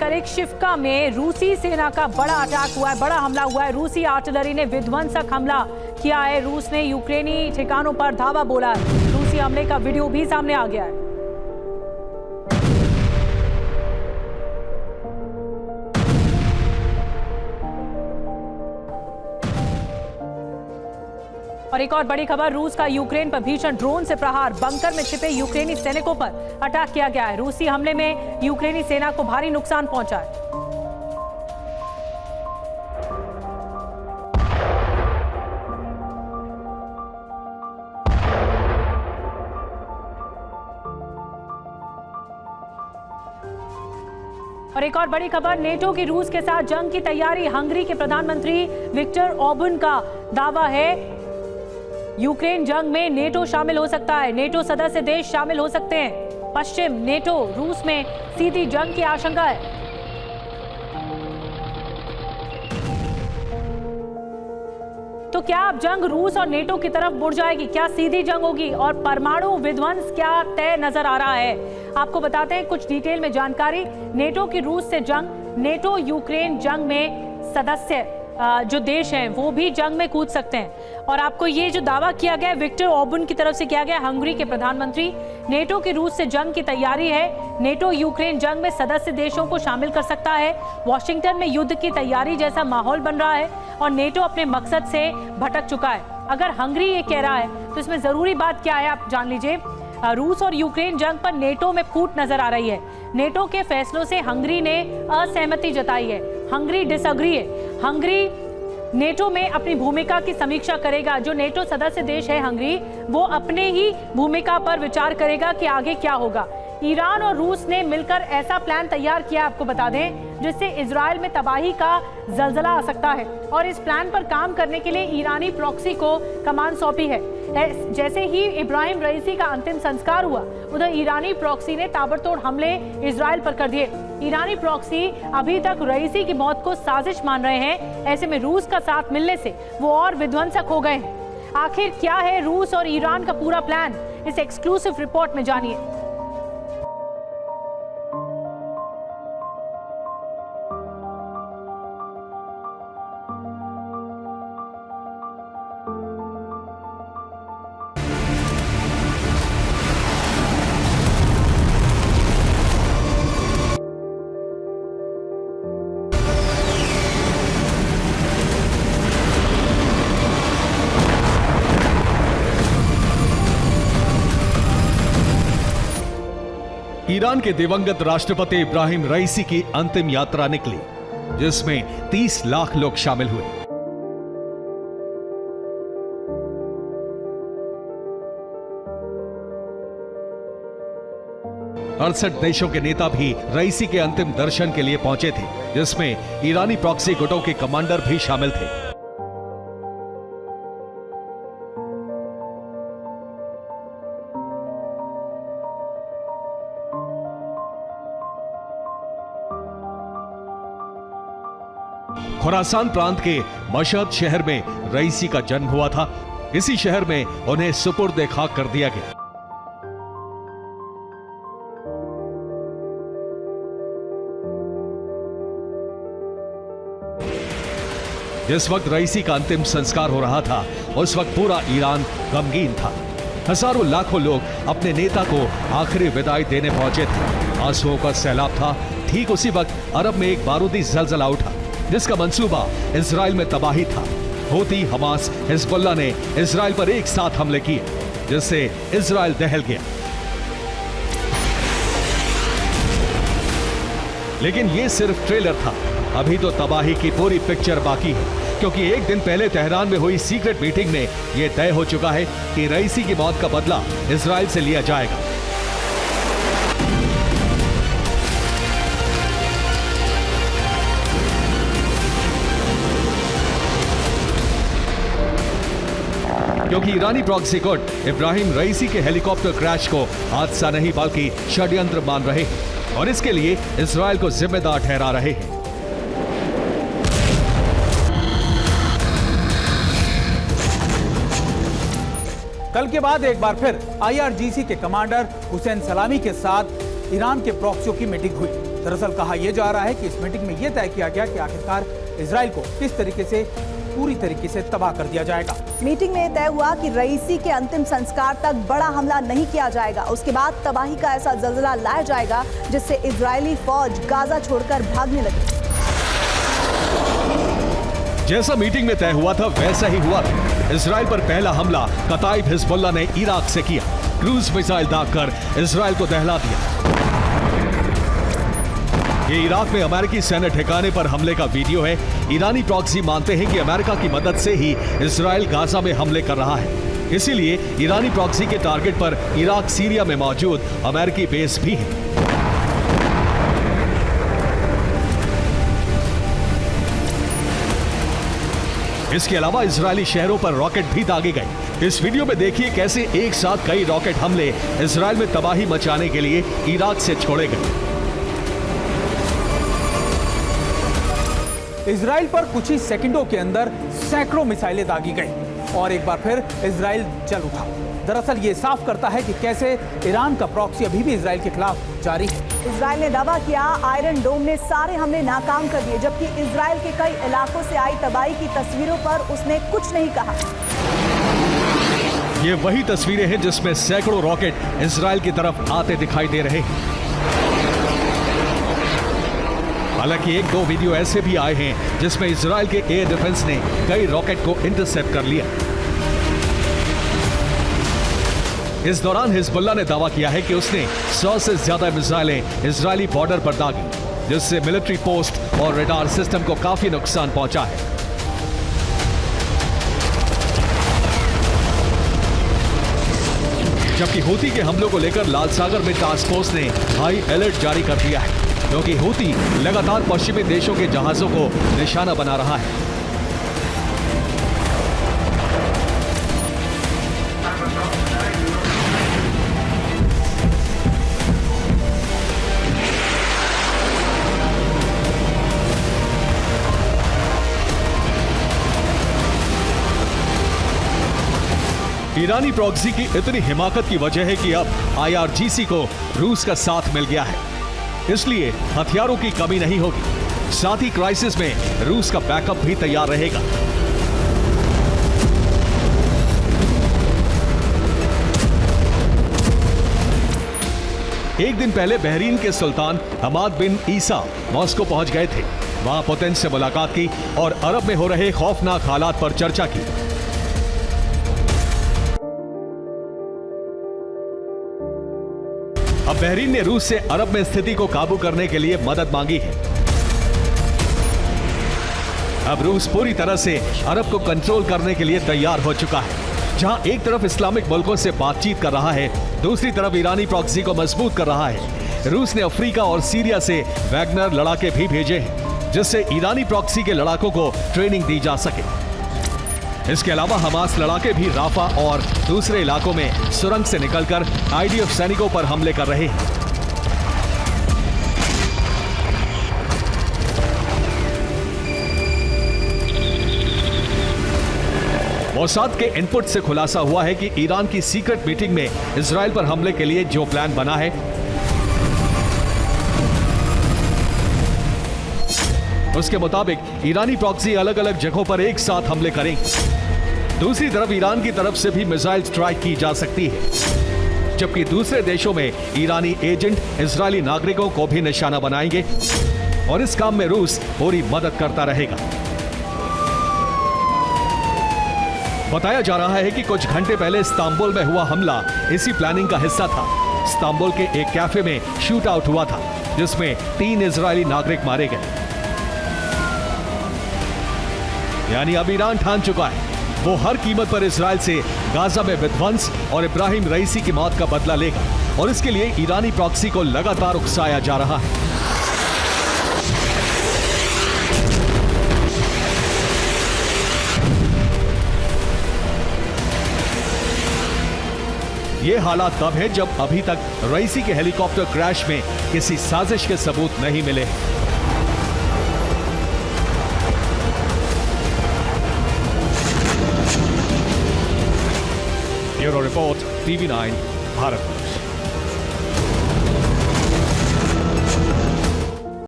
करेक्शिवका में रूसी सेना का बड़ा अटैक हुआ है, बड़ा हमला हुआ है। रूसी आर्टिलरी ने विध्वंसक हमला किया है। रूस ने यूक्रेनी ठिकानों पर धावा बोला है। रूसी हमले का वीडियो भी सामने आ गया है। और एक और बड़ी खबर, रूस का यूक्रेन पर भीषण ड्रोन से प्रहार, बंकर में छिपे यूक्रेनी सैनिकों पर अटैक किया गया है। रूसी हमले में यूक्रेनी सेना को भारी नुकसान पहुंचा है। और एक और बड़ी खबर, नेटो की रूस के साथ जंग की तैयारी। हंगरी के प्रधानमंत्री विक्टर ऑर्बन का दावा है यूक्रेन जंग में नेटो शामिल हो सकता है, नेटो सदस्य देश शामिल हो सकते हैं। पश्चिम नेटो रूस में सीधी जंग की आशंका है। तो क्या अब जंग रूस और नेटो की तरफ मुड़ जाएगी? क्या सीधी जंग होगी और परमाणु विध्वंस क्या तय नजर आ रहा है? आपको बताते हैं कुछ डिटेल में जानकारी। नेटो की रूस से जंग, नेटो यूक्रेन जंग में सदस्य जो देश हैं वो भी जंग में कूद सकते हैं। और आपको ये जो दावा किया गया विक्टर ऑर्बन की तरफ से किया गया, हंगरी के प्रधानमंत्री, नेटो की रूस से जंग की तैयारी है, नेटो यूक्रेन जंग में सदस्य देशों को शामिल कर सकता है। वॉशिंगटन में युद्ध की तैयारी जैसा माहौल बन रहा है और नेटो अपने मकसद से भटक चुका है। अगर हंगरी ये कह रहा है तो इसमें जरूरी बात क्या है आप जान लीजिए। रूस और यूक्रेन जंग पर नेटो में फूट नजर आ रही है। नेटो के फैसलों से हंगरी ने असहमति जताई है। हंगरी डिसएग्री है। हंगरी नेटो में अपनी भूमिका की समीक्षा करेगा। जो नेटो सदस्य देश है हंगरी, वो अपने ही भूमिका पर विचार करेगा कि आगे क्या होगा। ईरान और रूस ने मिलकर ऐसा प्लान तैयार किया, आपको बता दें, जिससे इजराइल में तबाही का जलजला आ सकता है। और इस प्लान पर काम करने के लिए ईरानी प्रॉक्सी को कमान सौंपी है। जैसे ही इब्राहिम रईसी का अंतिम संस्कार हुआ, उधर ईरानी प्रॉक्सी ने ताबड़तोड़ हमले इजराइल पर कर दिए। ईरानी प्रॉक्सी अभी तक रईसी की मौत को साजिश मान रहे हैं। ऐसे में रूस का साथ मिलने से वो और विध्वंसक हो गए हैं। आखिर क्या है रूस और ईरान का पूरा प्लान, इस एक्सक्लूसिव रिपोर्ट में जानिए। ईरान के दिवंगत राष्ट्रपति इब्राहिम रईसी की अंतिम यात्रा निकली, जिसमें 30 लाख लोग शामिल हुए। अड़सठ देशों के नेता भी रईसी के अंतिम दर्शन के लिए पहुंचे थे, जिसमें ईरानी प्रॉक्सी गुटों के कमांडर भी शामिल थे। खुरासान प्रांत के मशहद शहर में रईसी का जन्म हुआ था। इसी शहर में उन्हें सुपुर्द खाक कर दिया गया। जिस वक्त रईसी का अंतिम संस्कार हो रहा था, उस वक्त पूरा ईरान गमगीन था। हजारों लाखों लोग अपने नेता को आखिरी विदाई देने पहुंचे थे। आंसुओं का सैलाब था। ठीक उसी वक्त अरब में एक बारूदी जलजला उठा, जिसका मंसूबा इजराइल में तबाही था। हूती, हमास, हिजबुल्लाह ने इजराइल पर एक साथ हमले किए, जिससे इजराइल दहल गया। लेकिन यह सिर्फ ट्रेलर था। अभी तो तबाही की पूरी पिक्चर बाकी है, क्योंकि एक दिन पहले तेहरान में हुई सीक्रेट मीटिंग में यह तय हो चुका है कि रईसी की मौत का बदला इजराइल से लिया जाएगा। क्योंकि ईरानी प्रॉक्सी गुट इब्राहिम रईसी के हेलीकॉप्टर क्रैश को हादसा नहीं बल्कि षड्यंत्र मान रहे हैं और इसके लिए इजराइल को जिम्मेदार ठहरा रहे हैं। कल के बाद एक बार फिर IRGC के कमांडर हुसैन सलामी के साथ ईरान के प्रॉक्सियों की मीटिंग हुई। दरअसल कहा यह जा रहा है कि इस मीटिंग में यह तय किया गया कि आखिरकार इजराइल को किस तरीके से पूरी तरीके से तबाह कर दिया जाएगा। मीटिंग में तय हुआ कि रईसी के अंतिम संस्कार तक बड़ा हमला नहीं किया जाएगा। उसके बाद तबाही का ऐसा जल्जला लाया जाएगा जिससे इजरायली फौज गाजा छोड़कर भागने लगी। जैसा मीटिंग में तय हुआ था वैसा ही हुआ था। इजराइल पर पहला हमला कताइब हिजबुल्लाह ने इराक से किया। क्रूज मिसाइल दागकर इजराइल को दहला दिया। ये इराक में अमेरिकी सैन्य ठिकाने पर हमले का वीडियो है। ईरानी प्रॉक्सी मानते हैं कि अमेरिका की मदद से ही इजराइल गाजा में हमले कर रहा है। इसीलिए ईरानी प्रॉक्सी के टारगेट पर इराक सीरिया में मौजूद अमेरिकी बेस भी है। इसके अलावा इजरायली शहरों पर रॉकेट भी दागे गए। इस वीडियो में देखिए कैसे एक साथ कई रॉकेट हमले इजरायल में तबाही मचाने के लिए इराक से छोड़े गए। इजराइल पर कुछ ही सेकंडों के अंदर सैकड़ों मिसाइलें दागी गई और एक बार फिर इजराइल जल उठा। दरअसल ये साफ करता है कि कैसे ईरान का प्रॉक्सी अभी भी इजराइल के खिलाफ जारी है। इजराइल ने दावा किया आयरन डोम ने सारे हमले नाकाम कर दिए, जबकि इजराइल के कई इलाकों से आई तबाही की तस्वीरों पर उसने कुछ नहीं कहा। ये वही तस्वीरें हैं जिसमें सैकड़ों रॉकेट इजराइल की तरफ आते दिखाई दे रहे हैं। हालांकि एक दो वीडियो ऐसे भी आए हैं जिसमें इजराइल के एयर डिफेंस ने कई रॉकेट को इंटरसेप्ट कर लिया। इस दौरान हिजबुल्लाह ने दावा किया है कि उसने 100 से ज्यादा मिसाइलें इजरायली बॉर्डर पर दागी, जिससे मिलिट्री पोस्ट और रडार सिस्टम को काफी नुकसान पहुंचा है। जबकि हूती के हमलों को लेकर लाल सागर में टास्क फोर्स ने हाई अलर्ट जारी कर दिया है, क्योंकि हूती लगातार पश्चिमी देशों के जहाजों को निशाना बना रहा है। ईरानी प्रॉक्सी की इतनी हिमाकत की वजह है कि अब IRGC को रूस का साथ मिल गया है, इसलिए हथियारों की कमी नहीं होगी। साथ ही क्राइसिस में रूस का बैकअप भी तैयार रहेगा। एक दिन पहले बहरीन के सुल्तान हमाद बिन ईसा मॉस्को पहुंच गए थे। वहां पुतिन से मुलाकात की और अरब में हो रहे खौफनाक हालात पर चर्चा की। अब बहरीन ने रूस से अरब में स्थिति को काबू करने के लिए मदद मांगी है। अब रूस पूरी तरह से अरब को कंट्रोल करने के लिए तैयार हो चुका है। जहां एक तरफ इस्लामिक मुल्कों से बातचीत कर रहा है, दूसरी तरफ ईरानी प्रॉक्सी को मजबूत कर रहा है। रूस ने अफ्रीका और सीरिया से वैगनर लड़ाके भी भेजे हैं, जिससे ईरानी प्रॉक्सी के लड़ाकों को ट्रेनिंग दी जा सके। इसके अलावा हमास लड़ाके भी राफा और दूसरे इलाकों में सुरंग से निकलकर IDF सैनिकों पर हमले कर रहे हैं। मोसाद के इनपुट से खुलासा हुआ है कि ईरान की सीक्रेट मीटिंग में इजराइल पर हमले के लिए जो प्लान बना है, उसके मुताबिक ईरानी प्रॉक्सी अलग अलग जगहों पर एक साथ हमले करेंगे। दूसरी तरफ ईरान की तरफ से भी मिसाइल स्ट्राइक की जा सकती है, जबकि दूसरे देशों में ईरानी एजेंट इजरायली नागरिकों को भी निशाना बनाएंगे और इस काम में रूस पूरी मदद करता रहेगा। बताया जा रहा है कि कुछ घंटे पहले इस्तांबुल में हुआ हमला इसी प्लानिंग का हिस्सा था। इस्तांबुल के एक कैफे में शूट आउट हुआ था, जिसमें 3 इजरायली नागरिक मारे गए। यानी अब ईरान ठान चुका है वो हर कीमत पर इजराइल से गाजा में विध्वंस और इब्राहिम रईसी की मौत का बदला लेगा, और इसके लिए ईरानी प्रॉक्सी को लगातार उकसाया जा रहा है। ये हालात तब है जब अभी तक रईसी के हेलीकॉप्टर क्रैश में किसी साजिश के सबूत नहीं मिले। Bureau report, TV9 Bharat.